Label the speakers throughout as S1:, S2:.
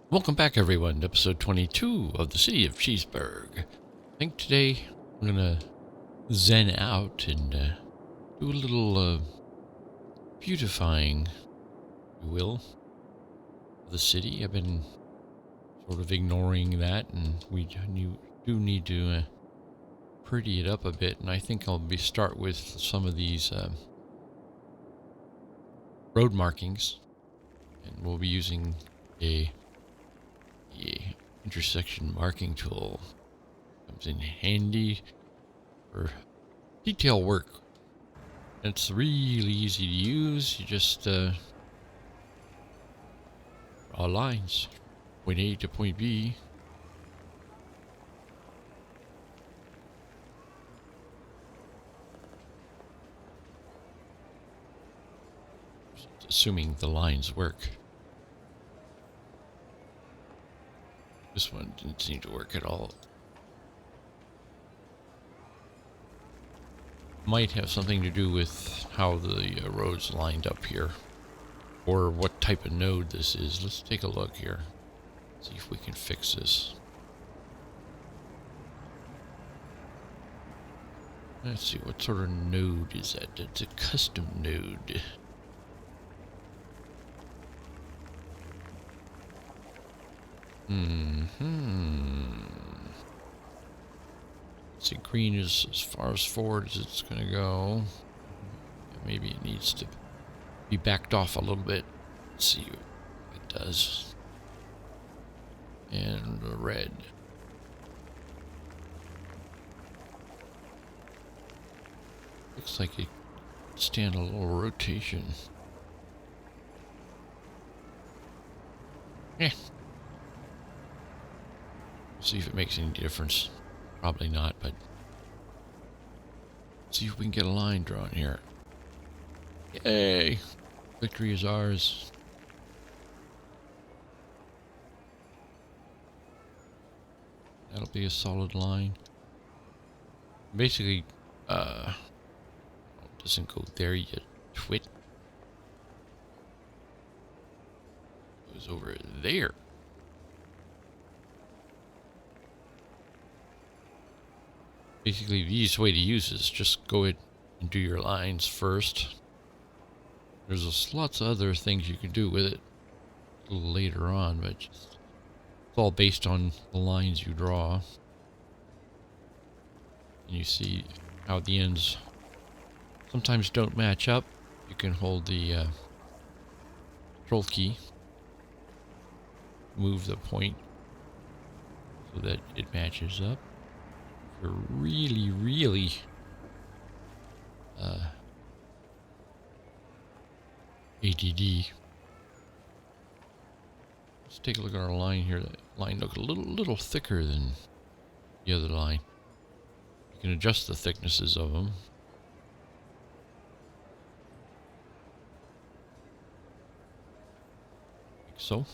S1: Welcome back, everyone, to episode 22 of the City of Cheeseburg. I think today I'm gonna zen out and do a little beautifying, if you will, of the city. I've been sort of ignoring that, and we do need to pretty it up a bit. And I think I'll start with some of these road markings, and we'll be using a intersection marking tool. Comes in handy for detail work. It's really easy to use. You just draw lines, point A to point B. Assuming the lines work. This one didn't seem to work at all. Might have something to do with how the roads lined up here, or what type of node this is. Let's take a look here, see if we can fix this. Let's see, what sort of node is that? It's a custom node. See, green is as far as forward as it's going to go. Maybe it needs to be backed off a little bit. Let's see what it does. And the red. Looks like it could stand a little rotation. Yeah. See if it makes any difference. Probably not, but see if we can get a line drawn here. Yay! Victory is ours. That'll be a solid line. Basically, it doesn't go there yet. Twit. It goes over there. Basically, the easiest way to use this is just go ahead and do your lines first. There's lots of other things you can do with it a little later on, but it's all based on the lines you draw. And you see how the ends sometimes don't match up. You can hold the Control key, move the point so that it matches up. You're really ADD. Let's take a look at our line here. That line looks a little thicker than the other line. You can adjust the thicknesses of them. Like so.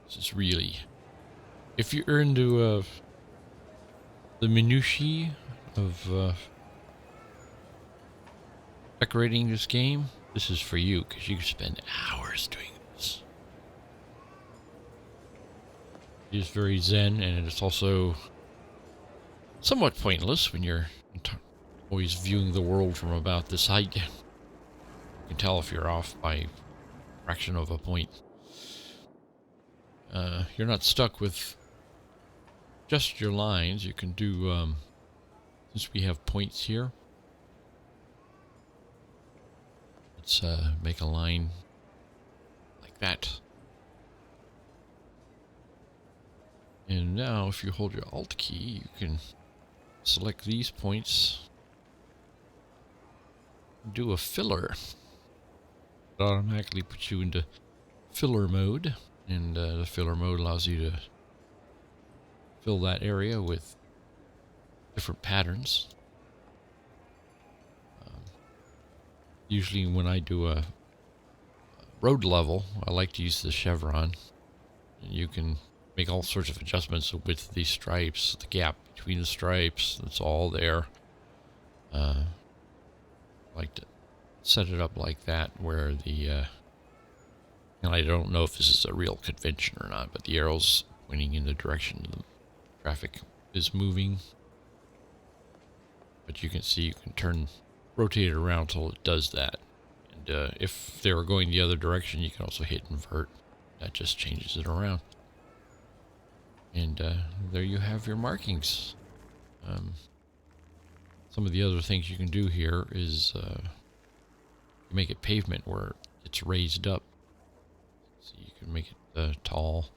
S1: This is really, if you're into the minutiae of decorating this game, this is for you, because you can spend hours doing this. It is very zen, and it's also somewhat pointless when you're always viewing the world from about this height. You can tell if you're off by a fraction of a point. You're not stuck with just your lines. You can do, since we have points here, let's make a line like that. And now if you hold your Alt key, you can select these points, do a filler. It automatically puts you into filler mode. And the filler mode allows you to fill that area with different patterns. Usually when I do a road level, I like to use the chevron. And you can make all sorts of adjustments with these stripes, the gap between the stripes, it's all there. I like to set it up like that where the, and I don't know if this is a real convention or not, but the arrow's pointing in the direction the traffic is moving. But you can see you can rotate it around till it does that. And if they were going the other direction, you can also hit invert. That just changes it around. And there you have your markings. Some of the other things you can do here is make it pavement where it's raised up. So you can make it tall.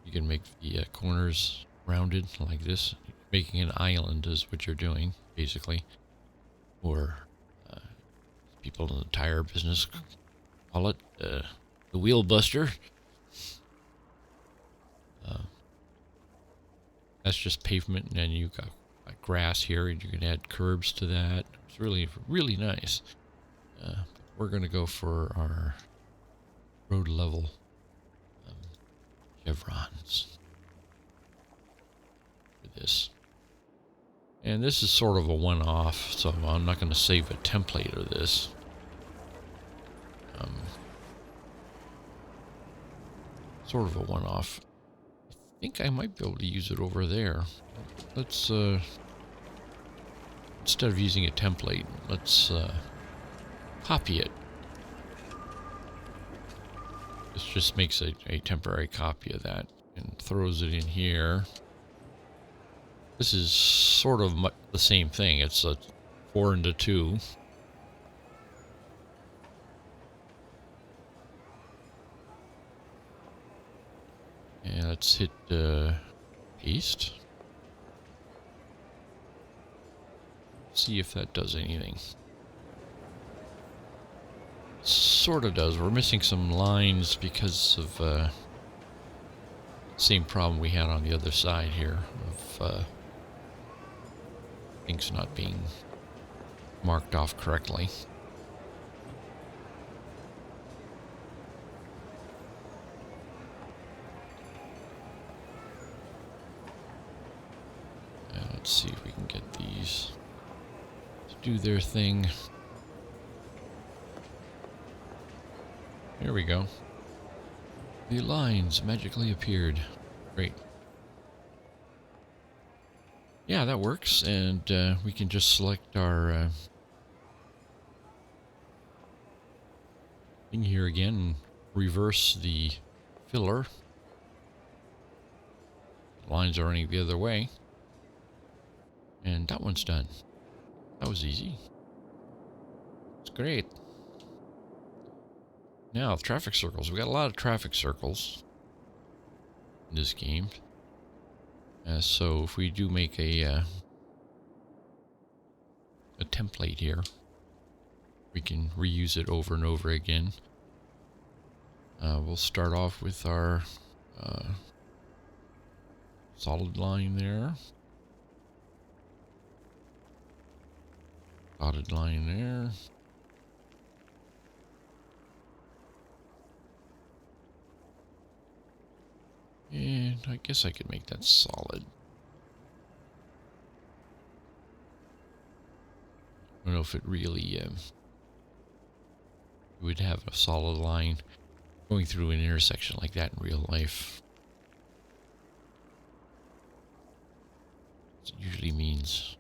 S1: You can make the corners rounded like this. Making an island is what you're doing, basically. Or people in the tire business call it the wheel buster. That's just pavement, and then you got grass here, and you can add curbs to that. It's really, really nice. We're going to go for our road level chevrons for this. And this is sort of a one-off, so I'm not going to save a template of this. Sort of a one-off. I think I might be able to use it over there. Let's, instead of using a template, let's copy it. This just makes a temporary copy of that and throws it in here. This is sort of the same thing. It's a 4 into 2. And let's hit paste. See if that does anything. Sort of does. We're missing some lines because of same problem we had on the other side here of things not being marked off correctly. Let's see if we can get these to do their thing. Here we go. The lines magically appeared. Great. Yeah, that works, and we can just select our thing here again and reverse the filler. Lines are running the other way. And that one's done. That was easy. It's great. Now, traffic circles. We got a lot of traffic circles in this game. So if we do make a template here, we can reuse it over and over again. We'll start off with our solid line there. Dotted line there. And I guess I could make that solid. I don't know if it really would have a solid line going through an intersection like that in real life. It usually means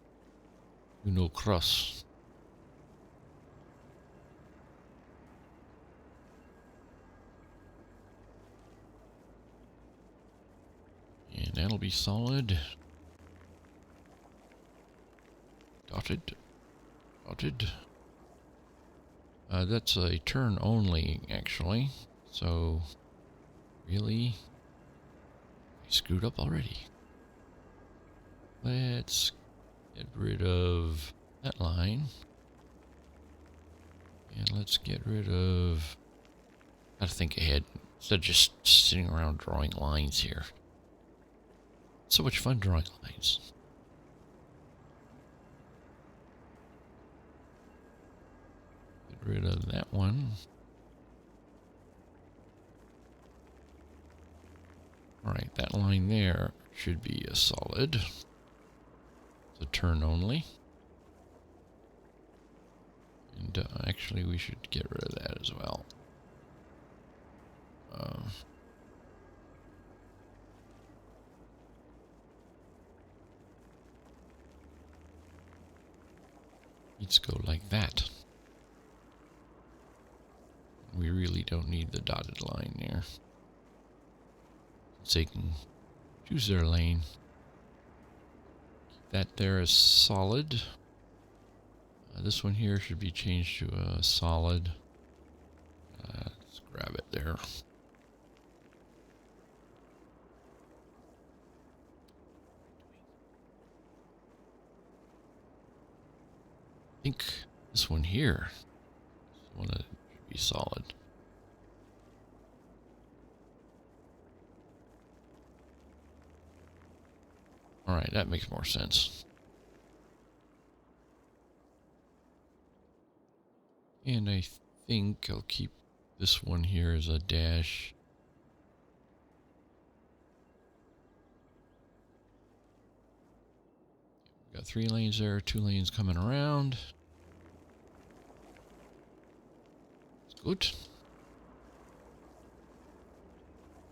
S1: no cross. And that'll be solid. Dotted. Dotted. That's a turn only, actually. So, really? I screwed up already. Let's get rid of that line. And let's get rid of... Gotta think ahead. Instead of just sitting around drawing lines here. So much fun drawing lines. Get rid of that one. Alright, that line there should be a solid. It's a turn only. And actually we should get rid of that as well. Let's go like that. We really don't need the dotted line there. So they can choose their lane. Keep that there as solid. This one here should be changed to a solid. Let's grab it there. I think this one here is the one that should be solid. Alright, that makes more sense. And I think I'll keep this one here as a dash. Got 3 lanes there, 2 lanes coming around. It's good.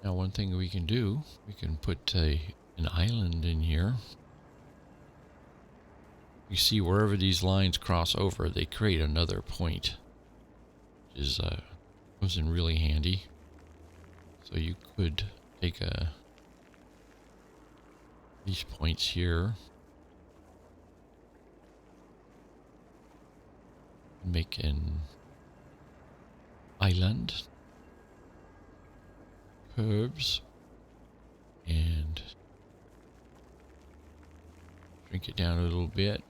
S1: Now one thing we can do, we can put an island in here. You see wherever these lines cross over, they create another point. Which is, comes in really handy. So you could take these points here. Make an island, curbs, and shrink it down a little bit,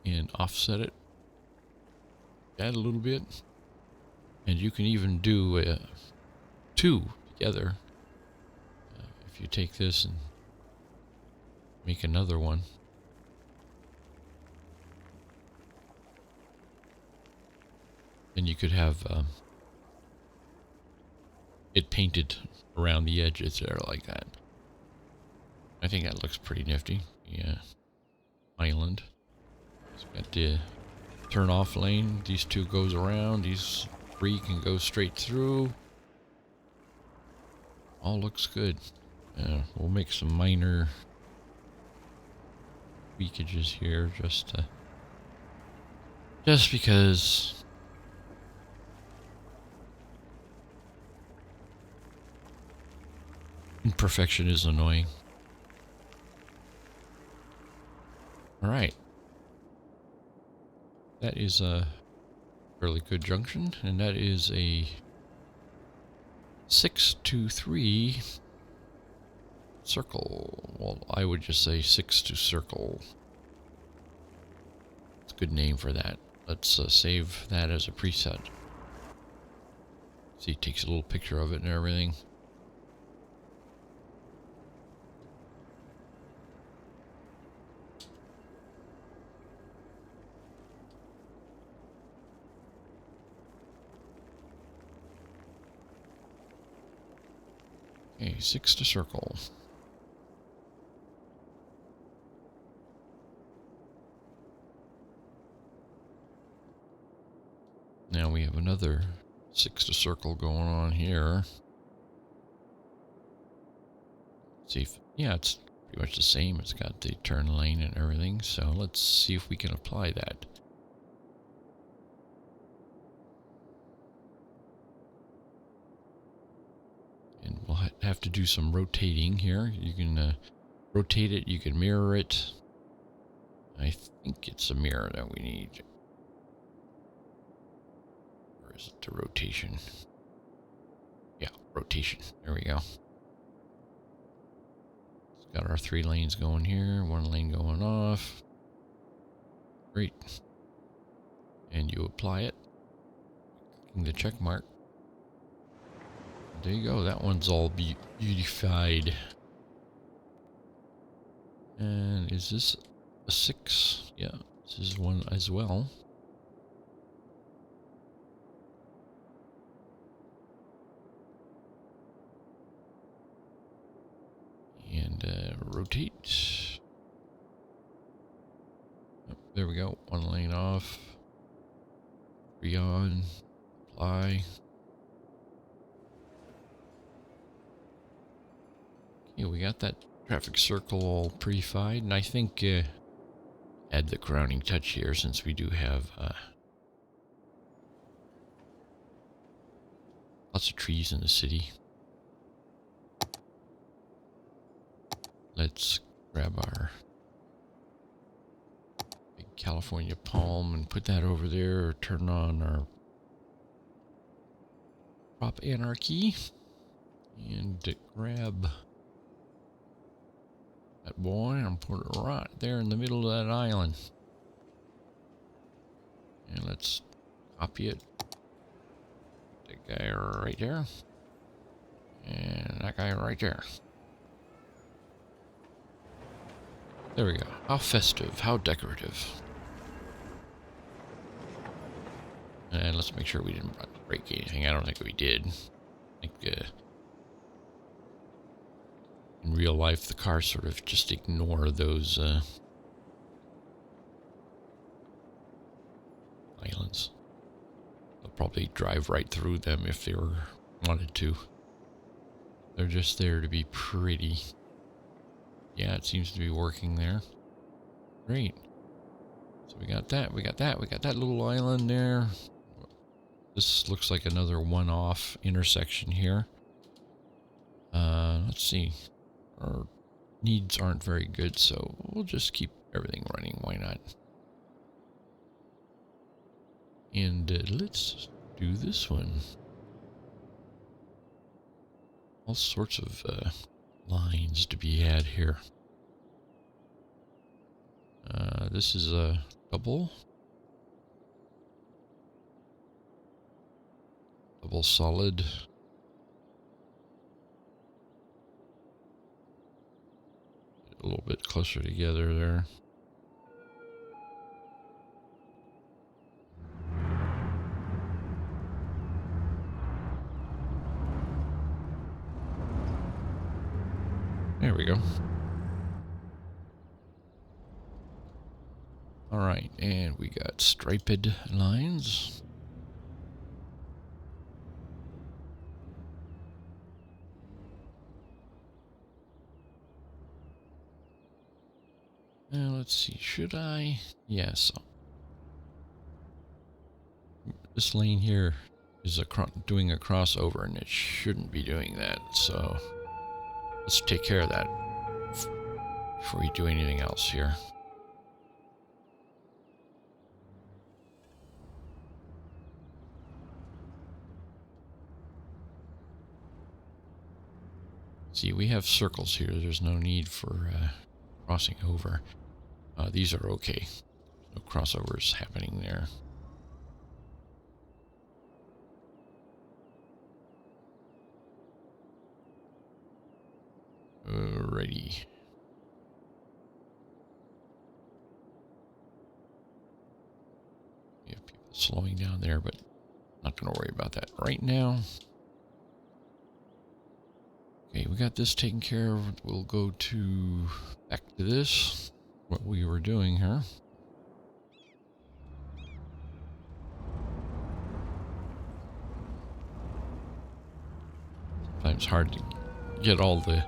S1: and offset it, add a little bit, and you can even do 2 together. If you take this and make another one. Then you could have it painted around the edges there like that. I think that looks pretty nifty. Yeah. Island. It's got the turn off lane. These 2 goes around. These 3 can go straight through. All looks good. We'll make some minor tweakages here just because imperfection is annoying. Alright. That is a fairly good junction, and that is a 6-to-3 circle. Well, I would just say 6-to circle. It's a good name for that. Let's save that as a preset. See, it takes a little picture of it and everything. Okay, 6 to circle. Now we have another 6 to circle going on here. See if, yeah, it's pretty much the same. It's got the turn lane and everything. So let's see if we can apply that. And we'll have to do some rotating here. You can rotate it, you can mirror it. I think it's a mirror that we need. Or is it the rotation? Yeah, rotation. There we go. It's got our 3 lanes going here, 1 lane going off. Great. And you apply it. Clicking the check mark. There you go. That one's all beautified. And is this a 6? Yeah, this is one as well. rotate. Oh, there we go. One lane off. 3 on. Apply. Okay, we got that traffic circle all pre-fied, and I think add the crowning touch here since we do have lots of trees in the city. Let's grab our big California palm and put that over there, or turn on our prop anarchy and grab that boy and put it right there in the middle of that island. And let's copy it. That guy right there. And that guy right there. There we go. How festive, how decorative. And let's make sure we didn't break anything. I don't think we did. I think in real life the cars sort of just ignore those islands. They'll probably drive right through them if they wanted to. They're just there to be pretty. Yeah, it seems to be working there. Great. So we got that, we got that, we got that little island there. This looks like another one-off intersection here. Let's see. Our needs aren't very good, so we'll just keep everything running. Why not? And let's do this one. All sorts of lines to be had here. This is a double solid. Get a little bit closer together there. There we go. All right, and we got striped lines. Let's see, should I? Yes. This lane here is doing a crossover, and it shouldn't be doing that, so let's take care of that before we do anything else here. See, we have circles here. There's no need for crossing over. These are okay. No crossovers happening there. Alrighty. We have people slowing down there, but not going to worry about that right now. Okay, we got this taken care of. We'll go back to this, what we were doing here. Sometimes it's hard to get all the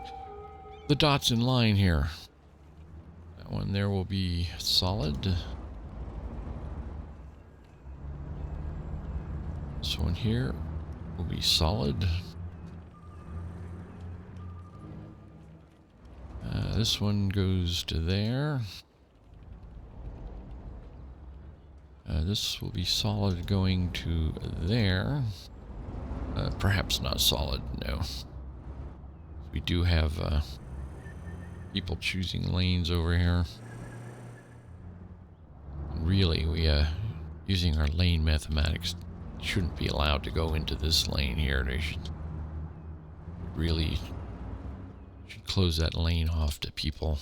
S1: dots in line here. That one there will be solid. This one here will be solid. This one goes to there. This will be solid going to there. Perhaps not solid, no. We do have people choosing lanes over here. Really, we using our lane mathematics shouldn't be allowed to go into this lane here. They should really close that lane off to people,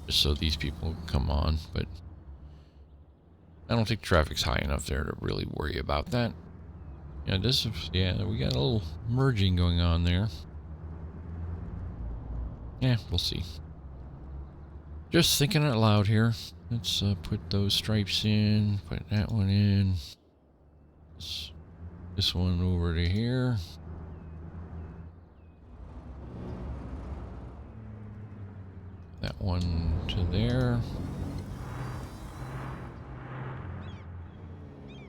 S1: just so these people can come on. But I don't think traffic's high enough there to really worry about that. Yeah, we got a little merging going on there. Yeah, we'll see. Just thinking out loud here. Let's put those stripes in. Put that one in. This one over to here. That one to there.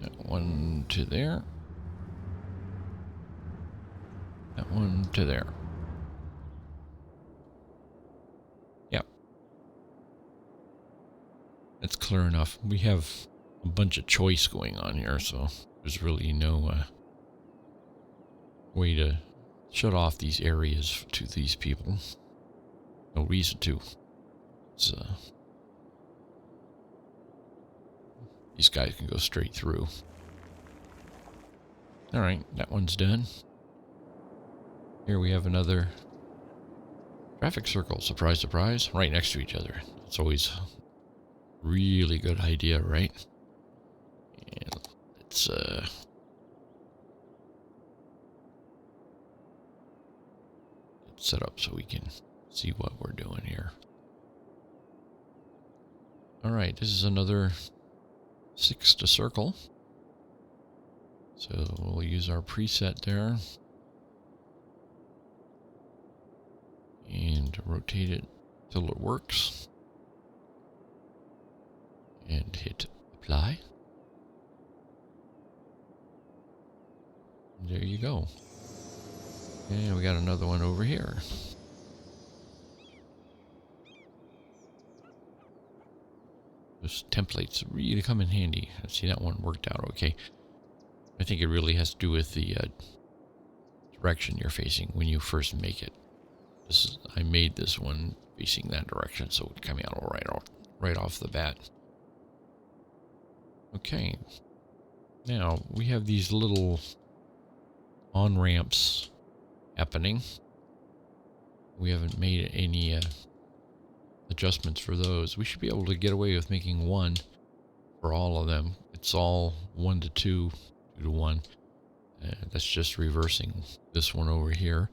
S1: That one to there. That one to there. Yep. That's clear enough. We have a bunch of choice going on here, so there's really no way to shut off these areas to these people. No reason to. It's, these guys can go straight through. Alright, that one's done. Here we have another traffic circle. Surprise, surprise. Right next to each other. It's always a really good idea, right? And let's set up so we can see what we're doing here. Alright, this is another 6 to circle. So we'll use our preset there. And rotate it till it works. And hit apply. And there you go. And we got another one over here. Those templates really come in handy. Let's see, that one worked out okay. I think it really has to do with the direction you're facing when you first make it. I made this one facing that direction, so it's coming out right off the bat. Okay. Now, we have these little on-ramps happening. We haven't made any adjustments for those. We should be able to get away with making one for all of them. It's all 1 to 2, 2 to 1. That's just reversing this one over here.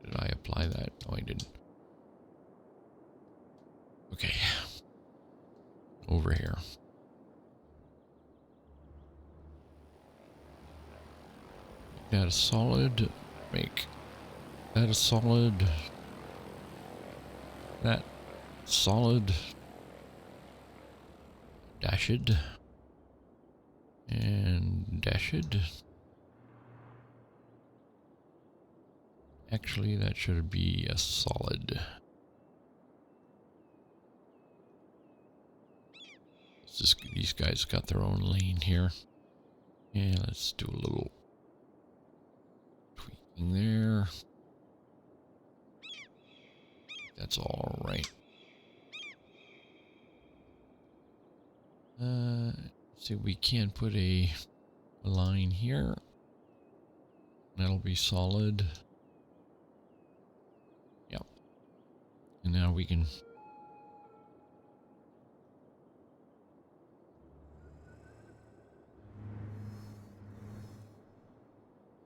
S1: Did I apply that? No, I didn't. Okay. Over here. Make that a solid. Make that a solid. That solid. Dashed. And dashed. Actually, that should be a solid. These guys got their own lane here. Yeah, let's do a little tweaking there. That's all right. See, we can put a line here. That'll be solid. Yep. And now we can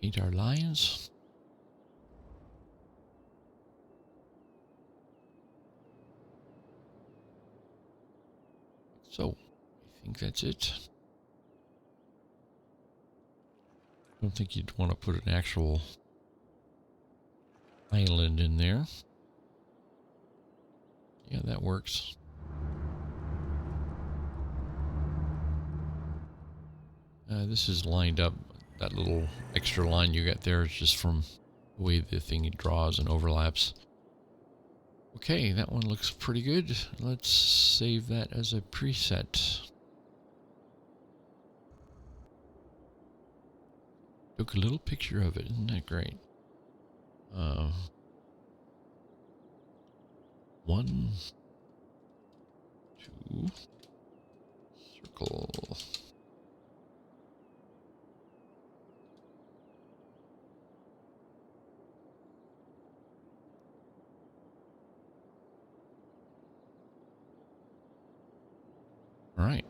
S1: paint our lines. So, I think that's it. I don't think you'd want to put an actual island in there. Yeah, that works. This is lined up. That little extra line you got there is just from the way the thing draws and overlaps. Okay, that one looks pretty good. Let's save that as a preset. Took a little picture of it, isn't that great? 1, 2, circle. All right.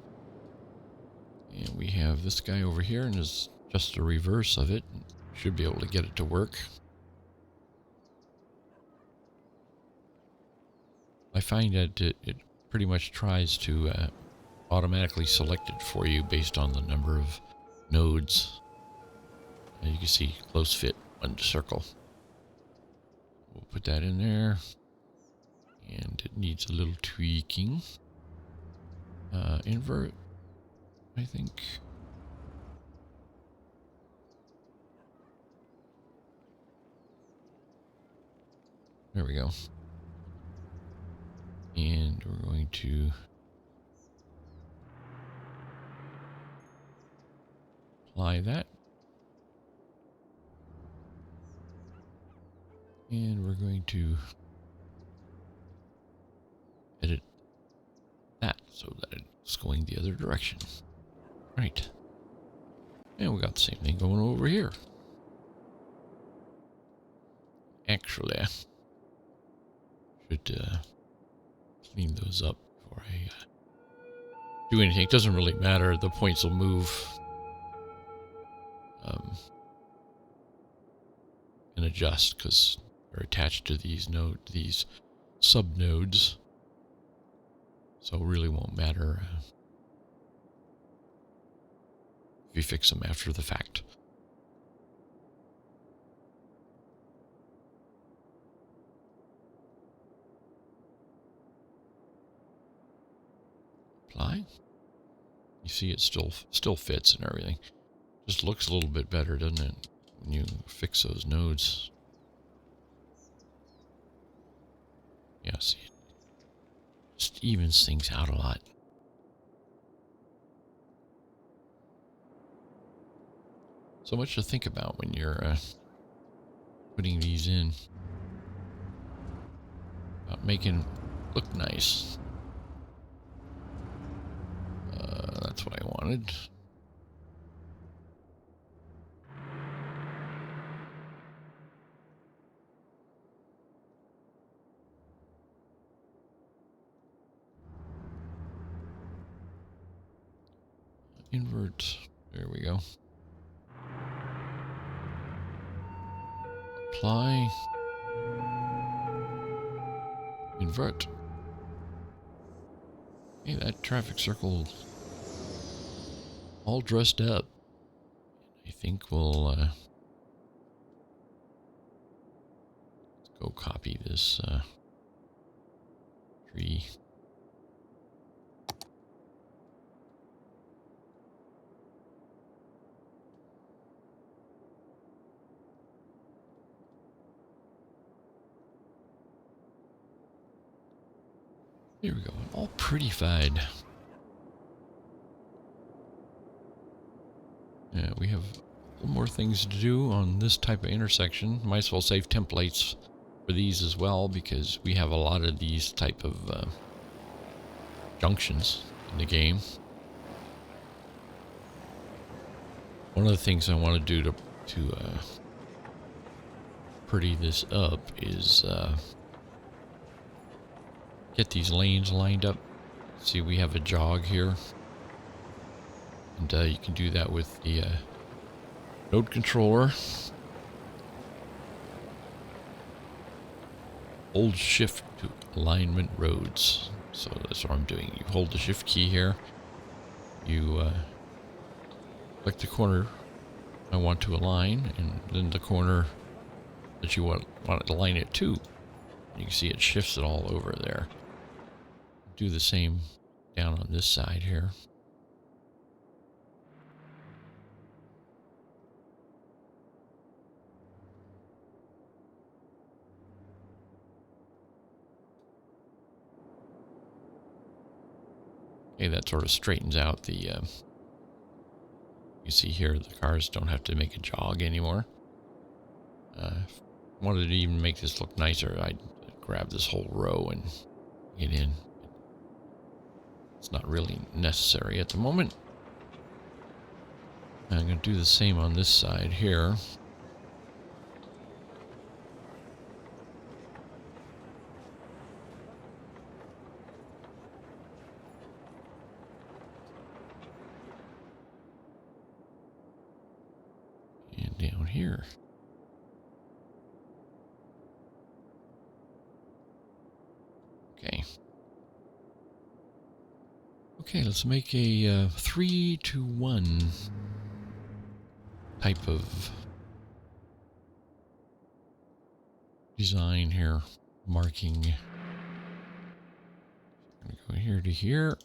S1: And we have have this guy over here, and is just the reverse of it. Should be able to get it to work. I find that it pretty much tries to automatically select it for you based on the number of nodes. You can see close fit one circle. We'll put that in there. And it needs a little tweaking. Invert, I think. There we go. And we're going to apply that. And we're going to edit that so that it's going the other direction. Right. And we got the same thing going over here. Actually, should clean those up before I do anything. It doesn't really matter. The points will move and adjust because they're attached to these sub nodes. So it really won't matter if you fix them after the fact. Apply. You see it still fits and everything. Just looks a little bit better, doesn't it, when you fix those nodes? Yeah, see, it just evens things out a lot. So much to think about when you're putting these in. About making look nice. That's what I wanted. Invert. There we go. Apply. Invert. Hey, that traffic circle all dressed up. I think we'll let's go copy this tree. Here we go, all prettified. Yeah, we have a little more things to do on this type of intersection. Might as well save templates for these as well, because we have a lot of these type of junctions in the game. One of the things I want to do to pretty this up is get these lanes lined up. See, we have a jog here. And you can do that with the node controller. Hold shift to alignment roads. So that's what I'm doing. You hold the shift key here. You click the corner I want to align, and then the corner that you want to align it to. You can see it shifts it all over there. Do the same down on this side here. Okay, that sort of straightens out the, you see here, the cars don't have to make a jog anymore. Wanted to even make this look nicer, I'd grab this whole row and get in. It's not really necessary at the moment. I'm going to do the same on this side here. down here. Okay. Okay, let's make a 3-to-1 type of design here. Marking. I'm gonna go here to here.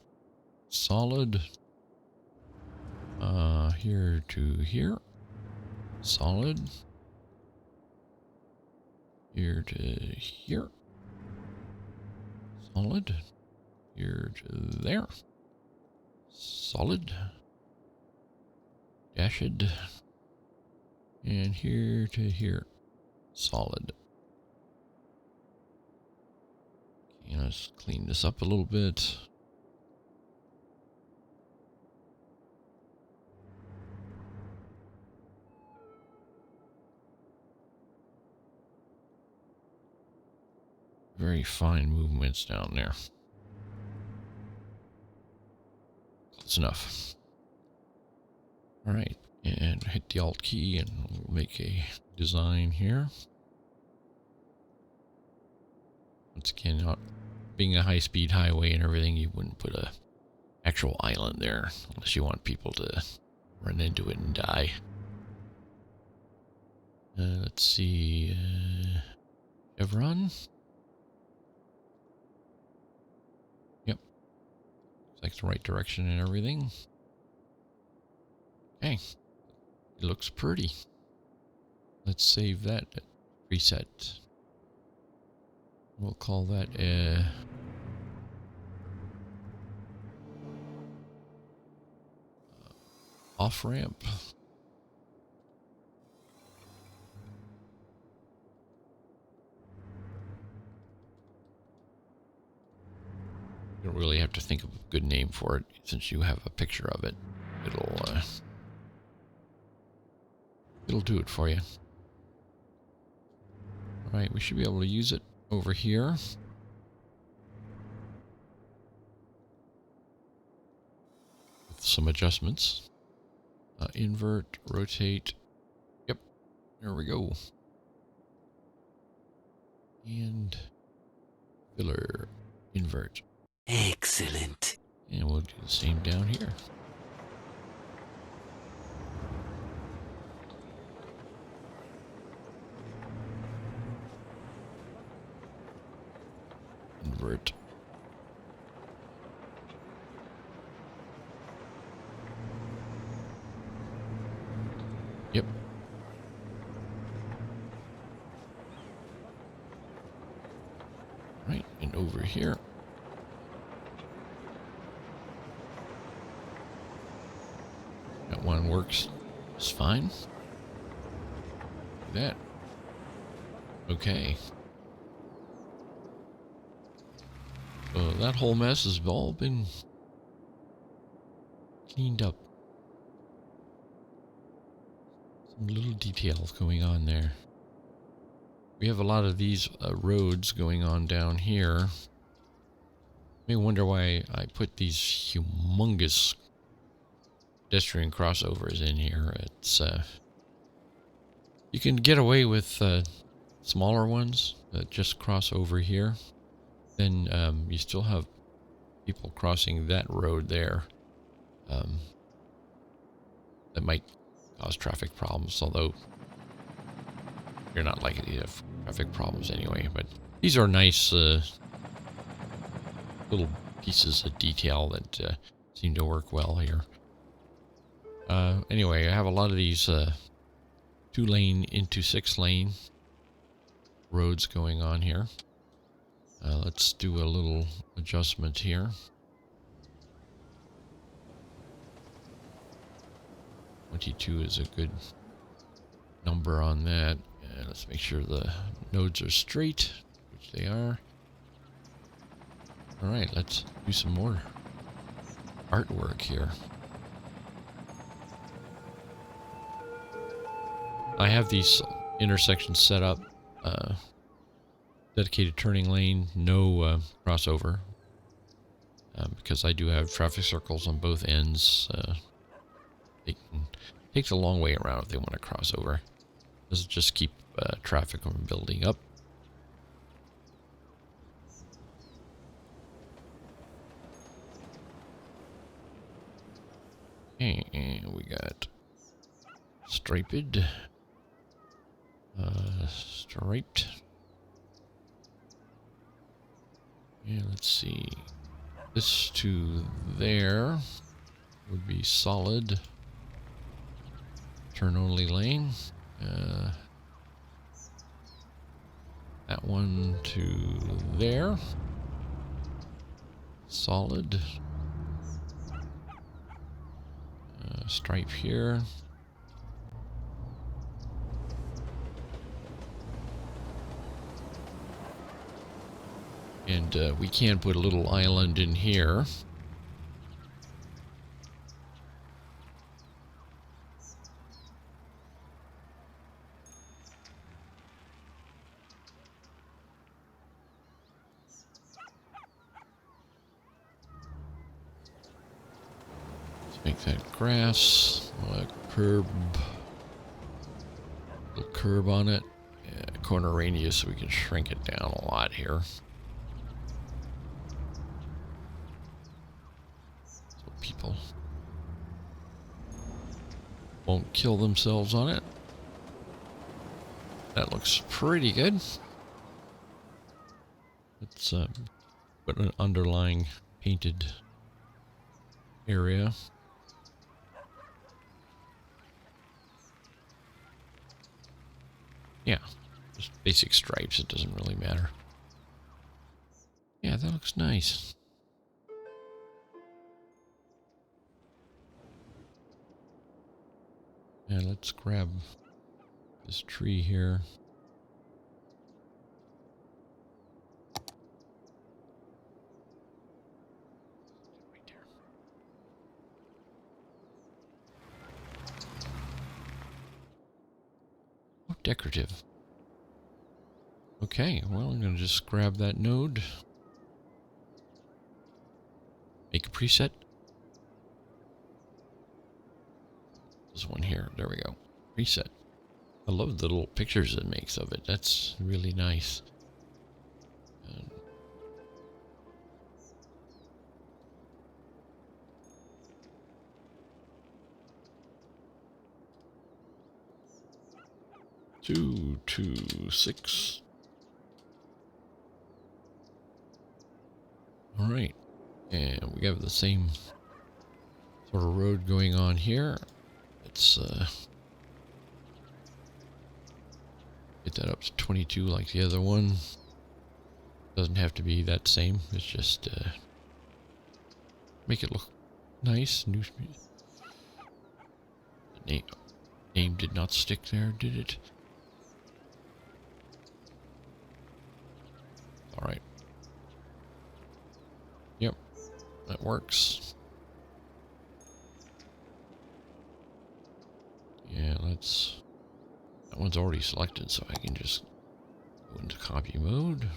S1: Solid. Here to here. Solid. Here to here. Solid. Here to there. Solid. Dashed. And here to here. Solid. Okay, let's clean this up a little bit. Very fine movements down there. That's enough. All right, and hit the Alt key and we'll make a design here. Once again, not being a high-speed highway and everything, you wouldn't put a actual island there unless you want people to run into it and die. Let's see, chevron. Yep, looks like the right direction and everything. Okay, it looks pretty. Let's save that preset. We'll call that a off-ramp. You don't really have to think of a good name for it since you have a picture of it. It'll do it for you. All right, we should be able to use it over here. With some adjustments. Invert, rotate. Yep, there we go. And filler, invert.
S2: Excellent.
S1: And we'll do the same down here. Invert. Yep. Right, and over here. That one works just fine. That. Okay. So that whole mess has all been cleaned up. Some little details going on there. We have a lot of these roads going on down here. You may wonder why I put these humongous pedestrian crossovers in here. It's you can get away with smaller ones that just cross over here. Then you still have people crossing that road there. That might cause traffic problems, although you're not likely to have traffic problems anyway. But these are nice little pieces of detail that seem to work well here. Anyway, I have a lot of these 2-lane into 6-lane roads going on here. Let's do a little adjustment here. 22 is a good number on that. And let's make sure the nodes are straight, which they are. All right, let's do some more artwork here. I have these intersections set up. Dedicated turning lane, no crossover. Because I do have traffic circles on both ends. They can Takes a long way around if they want to cross over. Does it just keep traffic from building up? And we got striped, striped. Yeah, let's see. This to there would be solid. Turn only lane. That one to there. Solid. Stripe here. And we can put a little island in here. Let's make that grass, curb, little curb on it. Yeah, corner radius so we can shrink it down a lot here. So people won't kill themselves on it. That looks pretty good. Let's put an underlying painted area. Yeah, just basic stripes. It doesn't really matter. Yeah, that looks nice. Yeah, let's grab this tree here. Right there. Oh, decorative. Okay, well, I'm going to just grab that node. Make a preset. This one here. There we go. Preset. I love the little pictures it makes of it. That's really nice. And 2, 2, 6. All right. And we have the same sort of road going on here. Let's get that up to 22 like the other one. Doesn't have to be that same. It's just make it look nice. The name did not stick there, did it? All right. Yep, that works. Yeah, let's... That one's already selected, so I can just go into copy mode.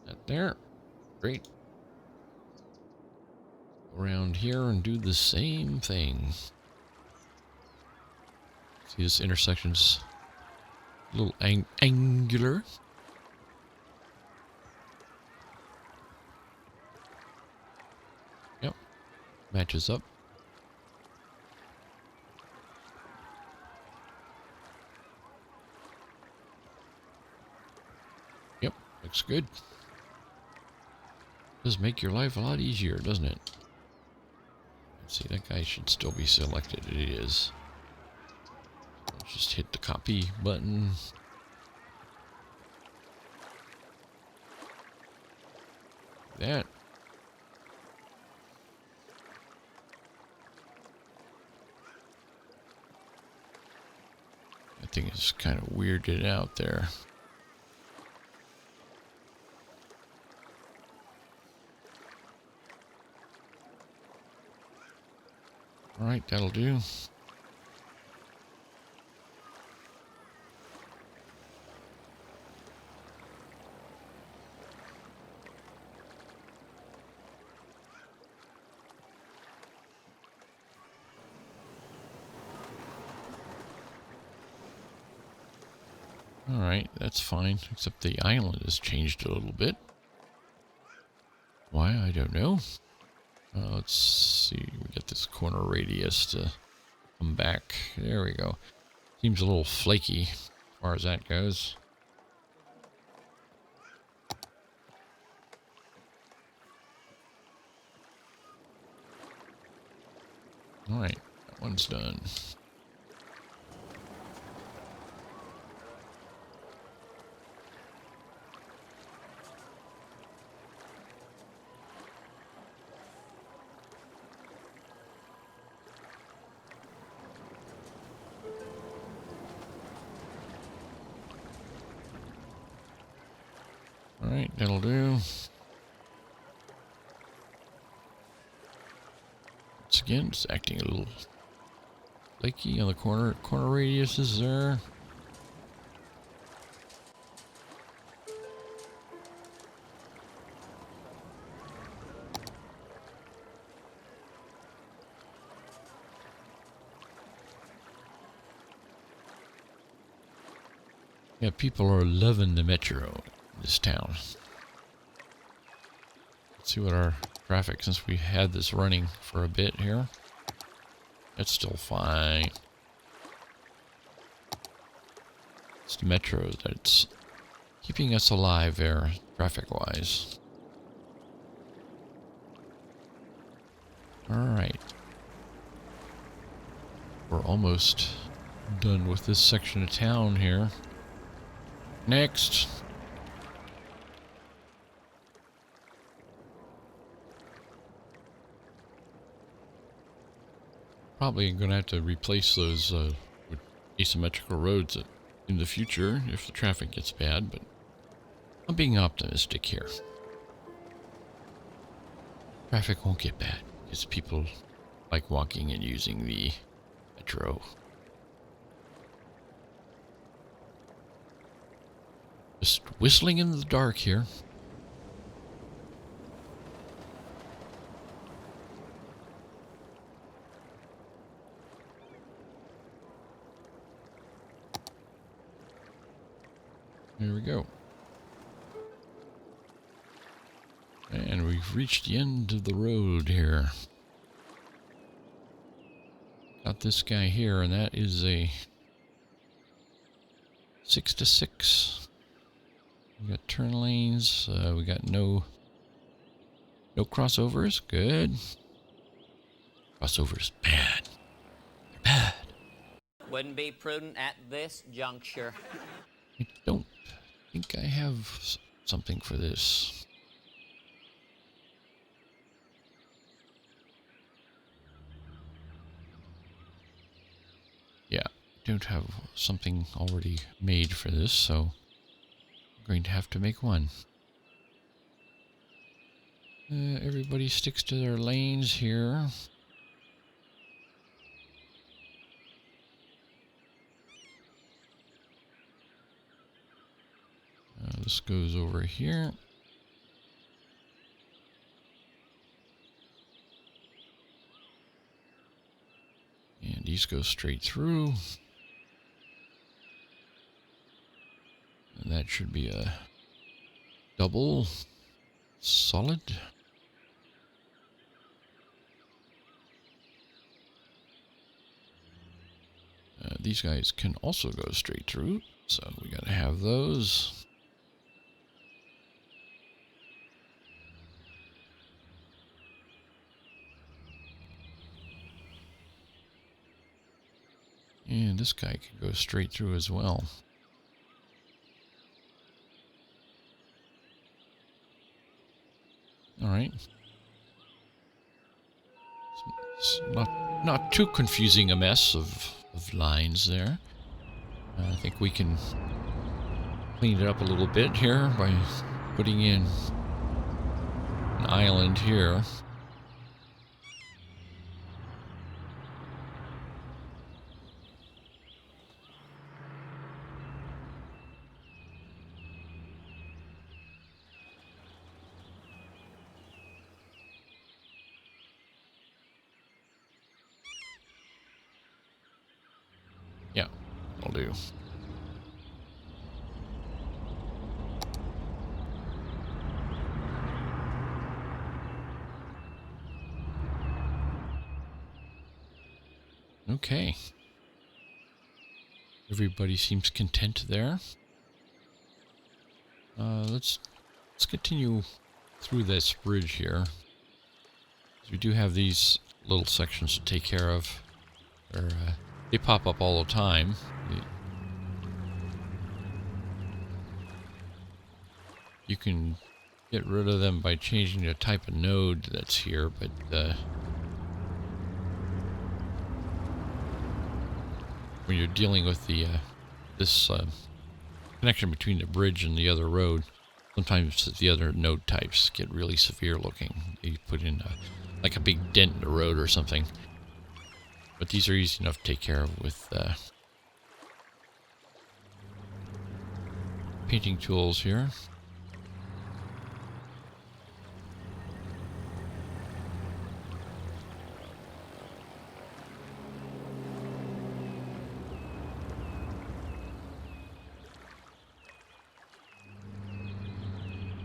S1: That there. Great. Go around here and do the same thing. See, this intersection's a little angular. Yep. Matches up. Yep. Looks good. Does make your life a lot easier, doesn't it? Let's see, that guy should still be selected. It is. Let's just hit the copy button. That. I think it's kind of weirded out there. All right, that'll do. Alright, that's fine. Except the island has changed a little bit. Why? I don't know. Let's see. We got this corner radius to come back. There we go. Seems a little flaky as far as that goes. Alright, that one's done. Alright, that'll do. Once again, it's acting a little flaky on the corner radiuses there. Yeah, people are loving the metro in this town. Let's see what our traffic, since we had this running for a bit here. It's still fine. It's the metro that's keeping us alive there, traffic-wise. Alright. We're almost done with this section of town here. Next. Probably going to have to replace those with asymmetrical roads in the future if the traffic gets bad, but I'm being optimistic here. Traffic won't get bad because people like walking and using the metro. Just whistling in the dark here. There we go. And we've reached the end of the road here. Got this guy here, and that is a 6 to 6. We got turn lanes. We got no crossovers. Good. Crossovers bad. They're bad.
S3: Wouldn't be prudent at this juncture.
S1: I don't think I have something for this. Yeah, I don't have something already made for this, so I'm going to have to make one. Everybody sticks to their lanes here. This goes over here. And these go straight through. And that should be a double solid. These guys can also go straight through, so we gotta have those. And this guy can go straight through as well. All right. It's not too confusing a mess of lines there. I think we can clean it up a little bit here by putting in an island here. Yeah, I'll do. Okay. Everybody seems content there. Let's continue through this bridge here. We do have these little sections to take care of. They pop up all the time. You can get rid of them by changing the type of node that's here, but when you're dealing with the this connection between the bridge and the other road, sometimes the other node types get really severe looking. You put in like a big dent in the road or something. But these are easy enough to take care of with painting tools here.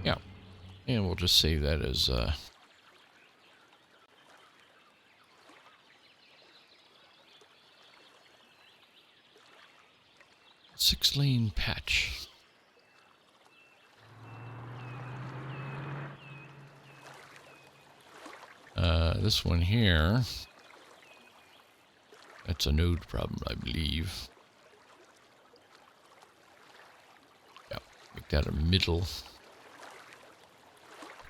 S1: Yeah, and we'll just save that as 6-lane patch. This one here, that's a node problem, I believe. Yeah, make that a middle.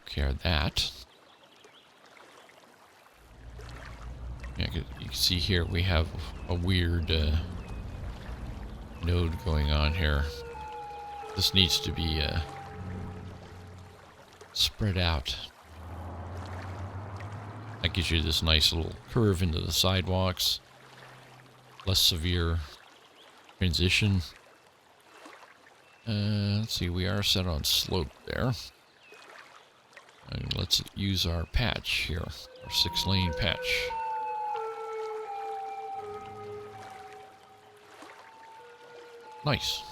S1: Care of that. Yeah, you can see here we have a weird node going on here. This needs to be spread out. That gives you this nice little curve into the sidewalks. Less severe transition. Let's see, we are set on slope there. And let's use our patch here, our 6-lane patch. Nice.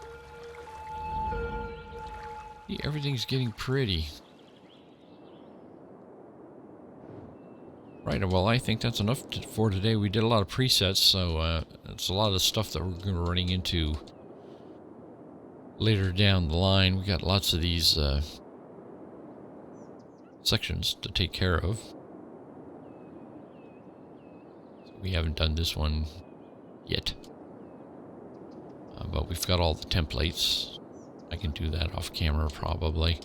S1: See, everything's getting pretty. Right, well, I think that's enough for today. We did a lot of presets, so it's a lot of stuff that we're going to be running into later down the line. We got lots of these sections to take care of. We haven't done this one yet, but we've got all the templates. I can do that off camera probably.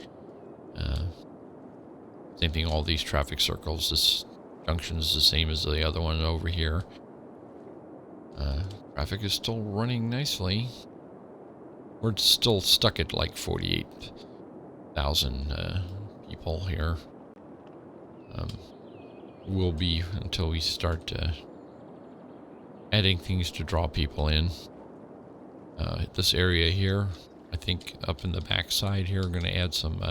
S1: Same thing, all these traffic circles. This junction is the same as the other one over here. Traffic is still running nicely. We're still stuck at like 48,000 people here. Will be until we start adding things to draw people in. This area here, I think up in the back side here, we're going to add some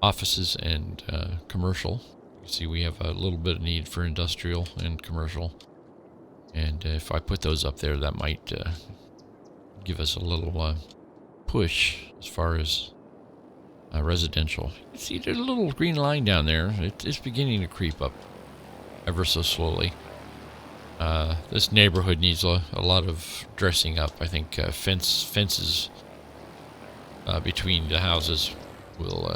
S1: offices and commercial. You see we have a little bit of need for industrial and commercial. And if I put those up there, that might give us a little push as far as residential. You see there's a little green line down there. It's beginning to creep up ever so slowly. This neighborhood needs a lot of dressing up. I think fences between the houses will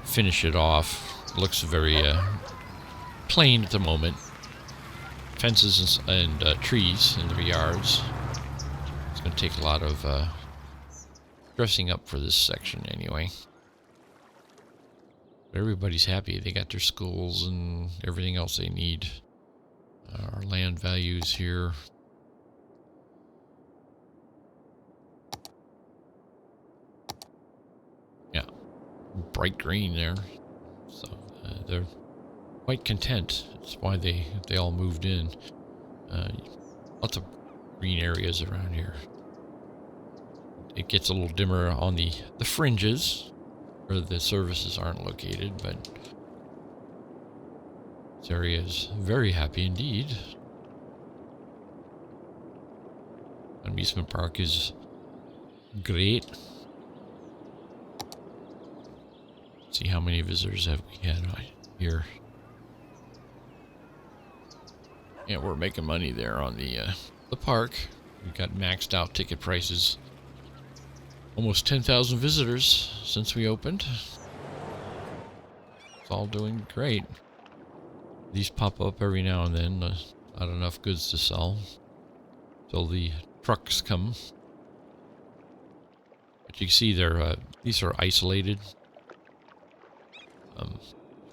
S1: finish it off. It looks very plain at the moment. Fences and trees in the yards. It's going to take a lot of dressing up for this section anyway. But everybody's happy. They got their schools and everything else they need. Our land values here. Yeah, bright green there. So they're quite content. That's why they all moved in. Lots of green areas around here. It gets a little dimmer on the fringes where the services aren't located, but this area is very happy indeed. Amusement park is great. See how many visitors have we had here. Yeah, we're making money there on the park. We've got maxed out ticket prices. Almost 10,000 visitors since we opened. It's all doing great. These pop up every now and then. Not enough goods to sell till the trucks come. But you can see these are isolated.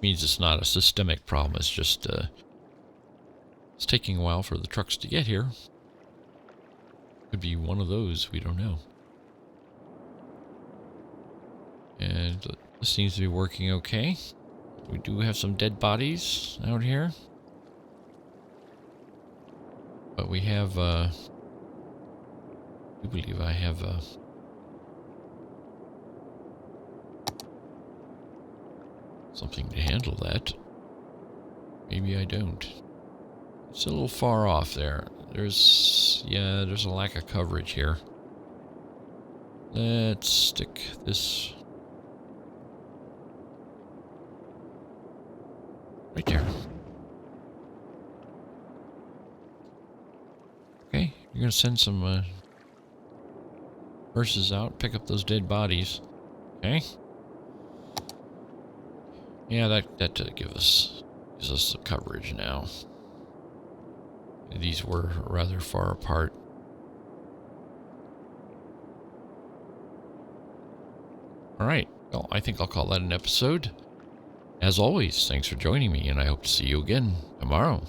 S1: Means it's not a systemic problem. It's just it's taking a while for the trucks to get here. Could be one of those. We don't know. And this seems to be working okay. We do have some dead bodies out here. But we have, I do believe I have, something to handle that. Maybe I don't. It's a little far off there. There's a lack of coverage here. Let's stick this right there. Okay, you're gonna send some nurses out, pick up those dead bodies. Okay. Yeah, that gives us the coverage now. These were rather far apart. All right. Well, I think I'll call that an episode. As always, thanks for joining me, and I hope to see you again tomorrow.